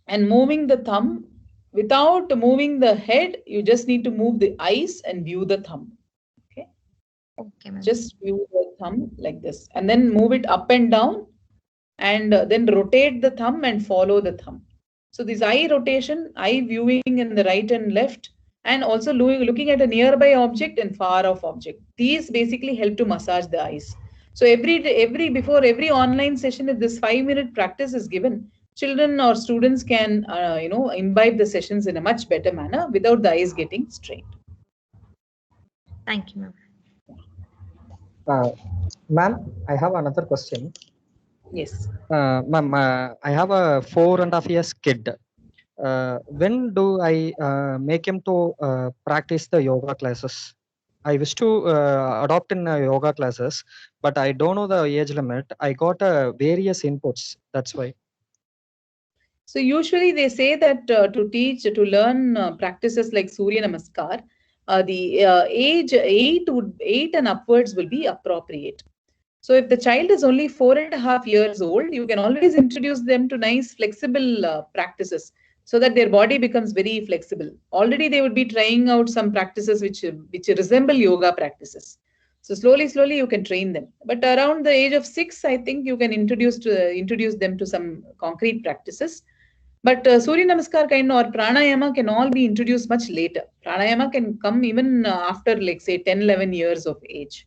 moving the thumb without moving the head. You just need to move the eyes and view the thumb. Okay, ma'am. Just view the thumb like this, and then move it up and down, and then rotate the thumb and follow the thumb. So this eye rotation, eye viewing in the right and left, and also looking at a nearby object and far off object. These basically help to massage the eyes. So before every online session, if this 5-minute practice is given, children or students can imbibe the sessions in a much better manner without the eyes getting strained. Thank you, ma'am. Ma'am, I have another question. Yes. Ma'am, I have a 4.5 years kid. When do I make him to practice the yoga classes? I wish to adopt in yoga classes, but I don't know the age limit. I got various inputs. That's why. So usually they say that to learn practices like Surya Namaskar, the age 8 and upwards will be appropriate. So if the child is only 4.5 years old, you can always introduce them to nice flexible practices so that their body becomes very flexible. Already they would be trying out some practices which resemble yoga practices. So slowly you can train them. But around the age of 6, I think you can introduce them to some concrete practices. But Surya Namaskar kind or Pranayama can all be introduced much later. Pranayama can come even after, like, say, 10, 11 years of age.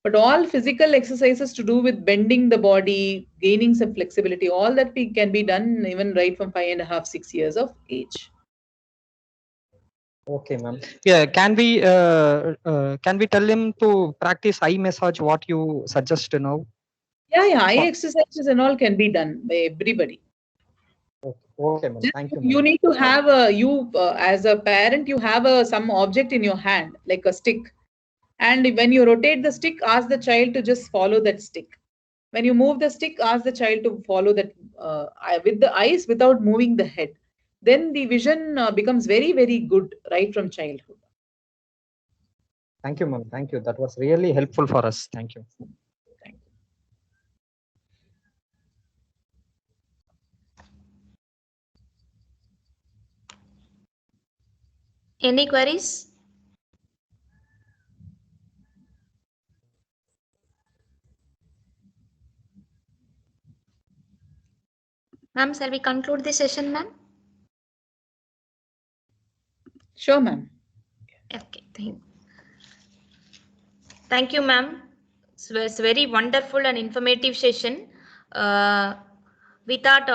But all physical exercises to do with bending the body, gaining some flexibility, all that can be done even right from 5.5, 6 years of age. Okay, ma'am. Yeah, can we tell him to practice eye massage? What you suggest now? Yeah, eye exercises and all can be done by everybody. Okay, ma'am. Thank you. You need to have as a parent, you have some object in your hand, like a stick. And when you rotate the stick, ask the child to just follow that stick. When you move the stick, ask the child to follow that with the eyes without moving the head. Then the vision becomes very, very good right from childhood. Thank you, ma'am. Thank you. That was really helpful for us. Thank you. Thank you. Any queries? Ma'am, shall we conclude the session, ma'am? Sure, ma'am. Okay, thank you, ma'am. It's a very wonderful and informative session. We thought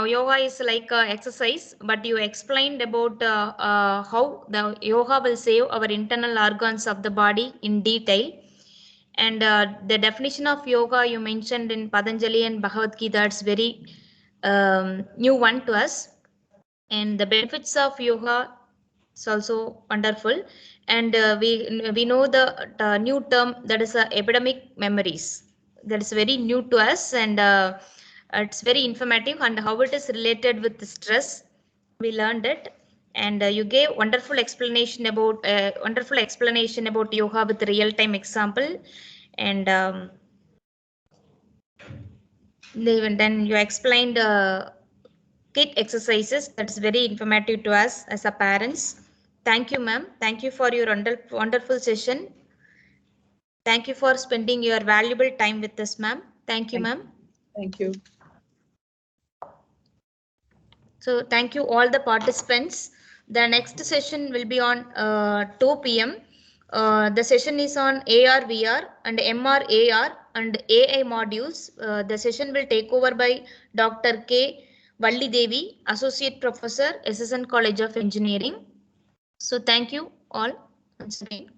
yoga is like exercise, but you explained about how the yoga will save our internal organs of the body in detail. And the definition of yoga you mentioned in Patanjali and Bhagavad Gita, that's very new one to us. And the benefits of yoga is also wonderful. And we know the new term, that is epidemic memories. That is very new to us, and it's very informative, and how it is related with the stress. We learned it, and you gave wonderful explanation about yoga with real-time example, and then you explained kit exercises. That's very informative to us as a parents. Thank you, ma'am. Thank you for your wonderful session. Thank you for spending your valuable time with us, ma'am. Thank you, ma'am. Thank you. So thank you all the participants. The next session will be on 2 p.m. The session is on AR, VR and MR, AR and AI modules. The session will take over by Dr. K. Valli Devi, Associate Professor, SSN College of Engineering. So thank you all once again.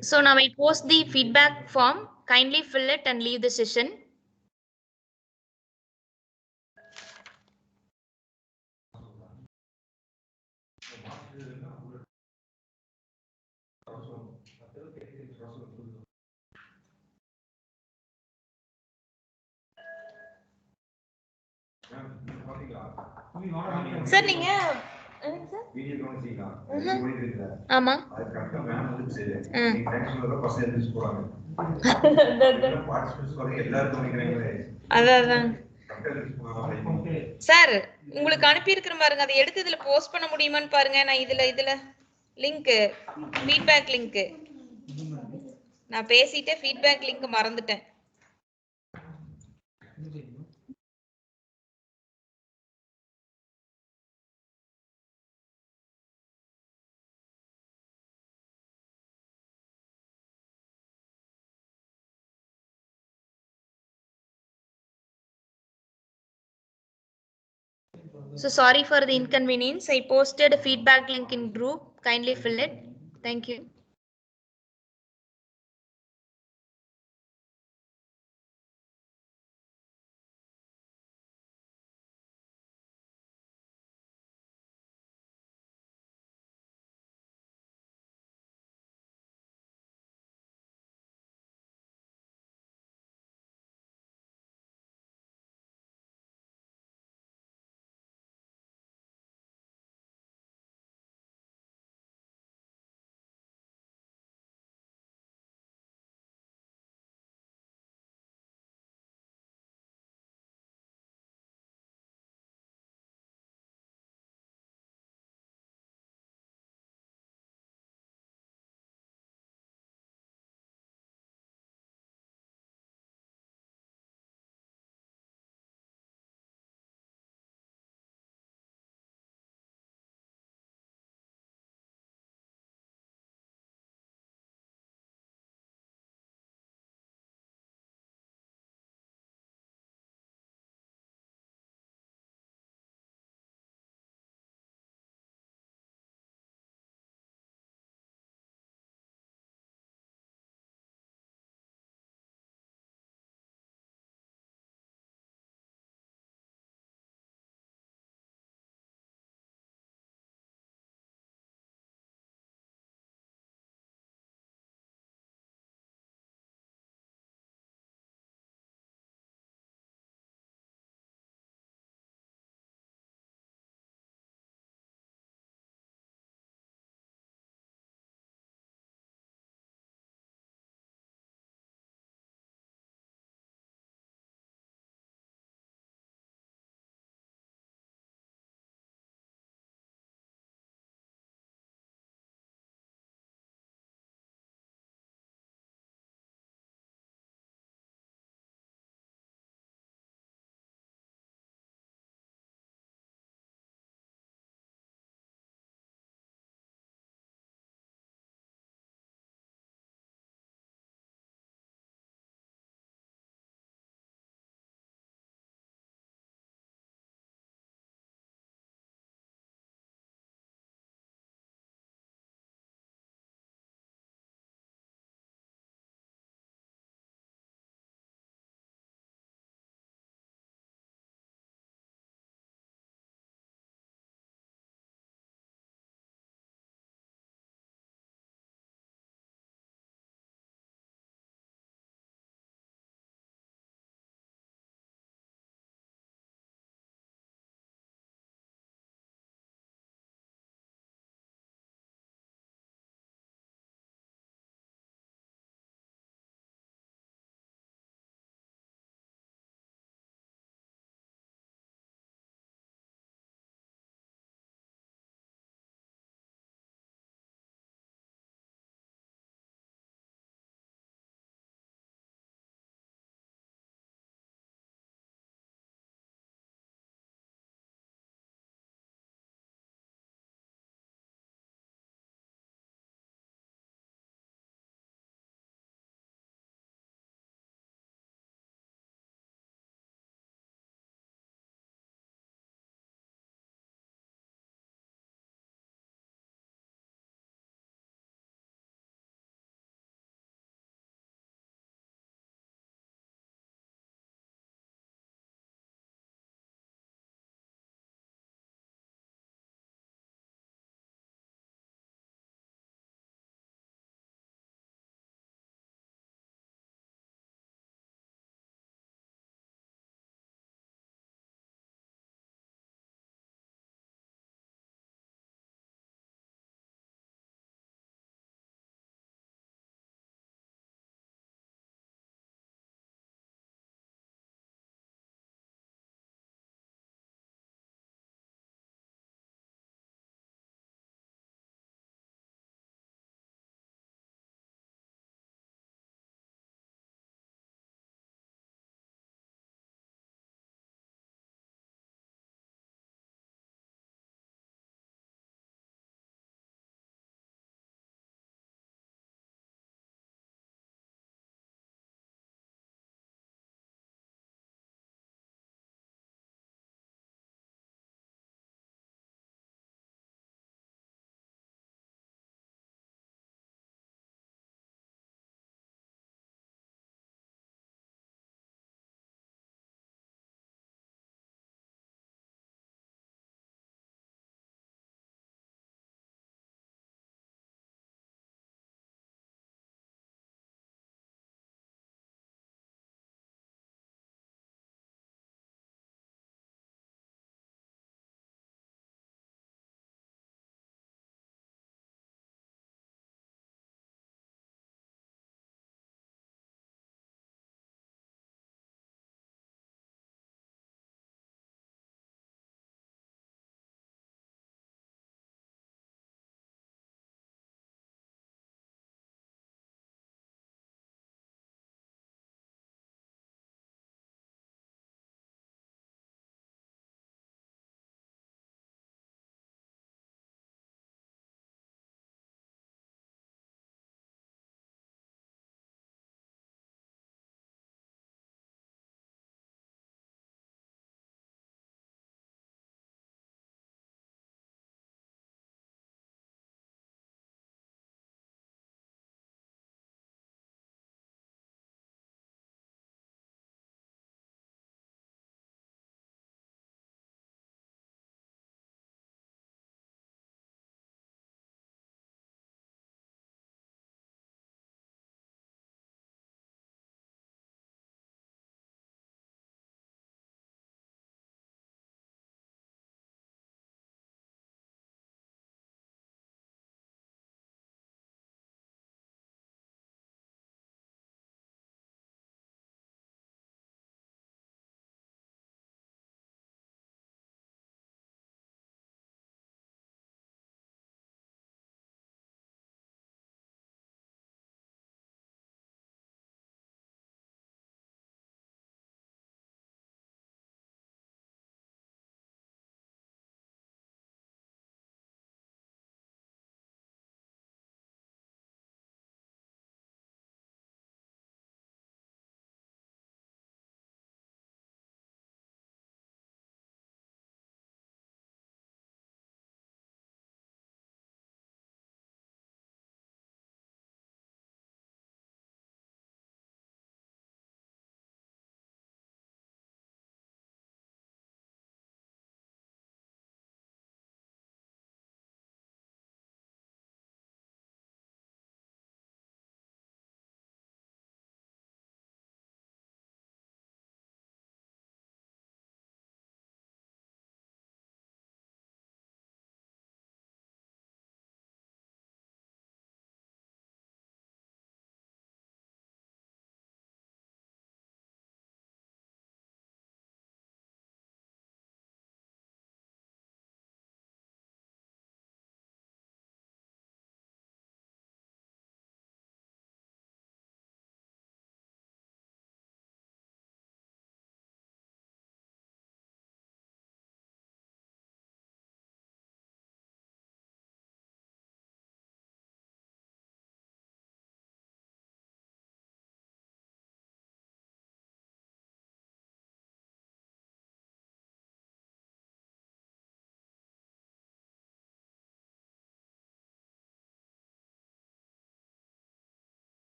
So now I post the feedback form. Kindly fill it and leave the session. Sir, நீங்க ஆமா அதான் sir உங்களுக்கு அனுப்பி இருக்கிற பாருங்க, அதை எடுத்து இதுல போஸ்ட் பண்ண முடியுமான்னு பாருங்க. நான் இதுல லிங்க் ஃபீட்பேக் லிங்க் நான் பேசிட்டே ஃபீட்பேக் லிங்க் மறந்துட்டேன். So sorry for the inconvenience. I posted a feedback link in group. Kindly fill it. Thank you.